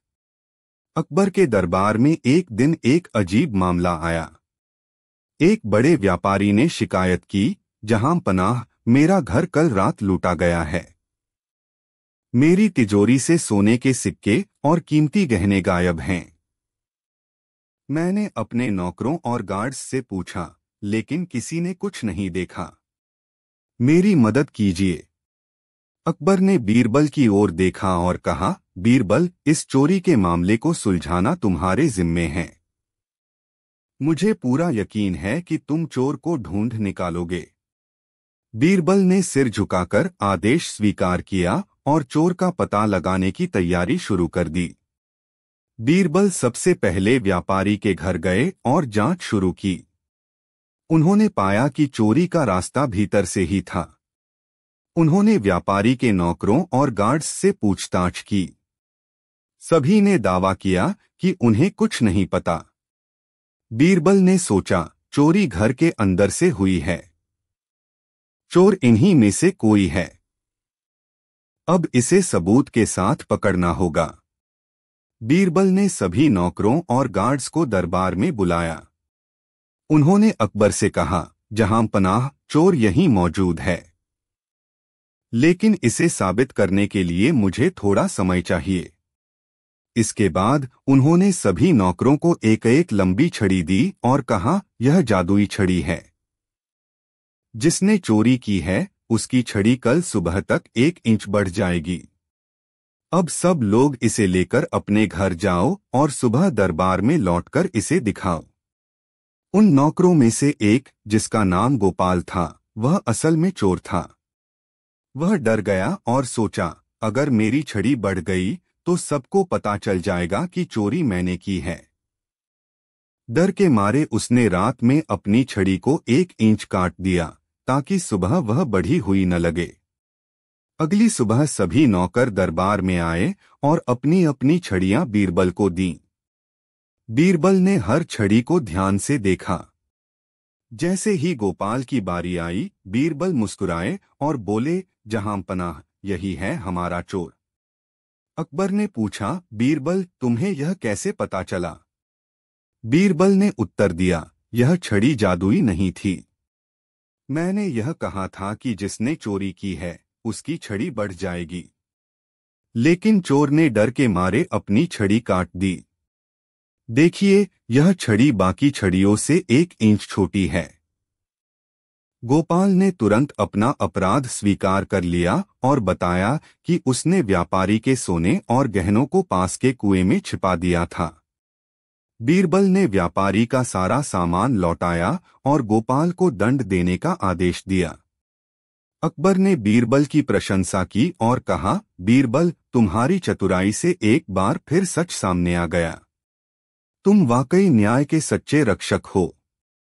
अकबर के दरबार में एक दिन एक अजीब मामला आया। एक बड़े व्यापारी ने शिकायत की, जहां पनाह, मेरा घर कल रात लूटा गया है। मेरी तिजोरी से सोने के सिक्के और कीमती गहने गायब हैं। मैंने अपने नौकरों और गार्ड्स से पूछा, लेकिन किसी ने कुछ नहीं देखा। मेरी मदद कीजिए। अकबर ने बीरबल की ओर देखा और कहा, बीरबल, इस चोरी के मामले को सुलझाना तुम्हारे जिम्मे है। मुझे पूरा यकीन है कि तुम चोर को ढूंढ निकालोगे। बीरबल ने सिर झुकाकर आदेश स्वीकार किया और चोर का पता लगाने की तैयारी शुरू कर दी। बीरबल सबसे पहले व्यापारी के घर गए और जांच शुरू की। उन्होंने पाया कि चोरी का रास्ता भीतर से ही था। उन्होंने व्यापारी के नौकरों और गार्ड्स से पूछताछ की। सभी ने दावा किया कि उन्हें कुछ नहीं पता। बीरबल ने सोचा, चोरी घर के अंदर से हुई है। चोर इन्हीं में से कोई है। अब इसे सबूत के साथ पकड़ना होगा। बीरबल ने सभी नौकरों और गार्ड्स को दरबार में बुलाया। उन्होंने अकबर से कहा, जहां पनाह, चोर यहीं मौजूद है। लेकिन इसे साबित करने के लिए मुझे थोड़ा समय चाहिए। इसके बाद उन्होंने सभी नौकरों को एक एक लंबी छड़ी दी और कहा, यह जादुई छड़ी है। जिसने चोरी की है उसकी छड़ी कल सुबह तक 1 इंच बढ़ जाएगी। अब सब लोग इसे लेकर अपने घर जाओ और सुबह दरबार में लौटकर इसे दिखाओ। उन नौकरों में से एक, जिसका नाम गोपाल था, वह असल में चोर था। वह डर गया और सोचा, अगर मेरी छड़ी बढ़ गई तो सबको पता चल जाएगा कि चोरी मैंने की है। डर के मारे उसने रात में अपनी छड़ी को 1 इंच काट दिया ताकि सुबह वह बढ़ी हुई न लगे। अगली सुबह सभी नौकर दरबार में आए और अपनी अपनी छड़ियां बीरबल को दीं। बीरबल ने हर छड़ी को ध्यान से देखा। जैसे ही गोपाल की बारी आई, बीरबल मुस्कुराए और बोले, जहां पनाह, यही है हमारा चोर। अकबर ने पूछा, बीरबल, तुम्हें यह कैसे पता चला? बीरबल ने उत्तर दिया, यह छड़ी जादुई नहीं थी। मैंने यह कहा था कि जिसने चोरी की है उसकी छड़ी बढ़ जाएगी। लेकिन चोर ने डर के मारे अपनी छड़ी काट दी। देखिए, यह छड़ी बाकी छड़ियों से 1 इंच छोटी है। गोपाल ने तुरंत अपना अपराध स्वीकार कर लिया और बताया कि उसने व्यापारी के सोने और गहनों को पास के कुएं में छिपा दिया था। बीरबल ने व्यापारी का सारा सामान लौटाया और गोपाल को दंड देने का आदेश दिया। अकबर ने बीरबल की प्रशंसा की और कहा, बीरबल, तुम्हारी चतुराई से एक बार फिर सच सामने आ गया। तुम वाकई न्याय के सच्चे रक्षक हो।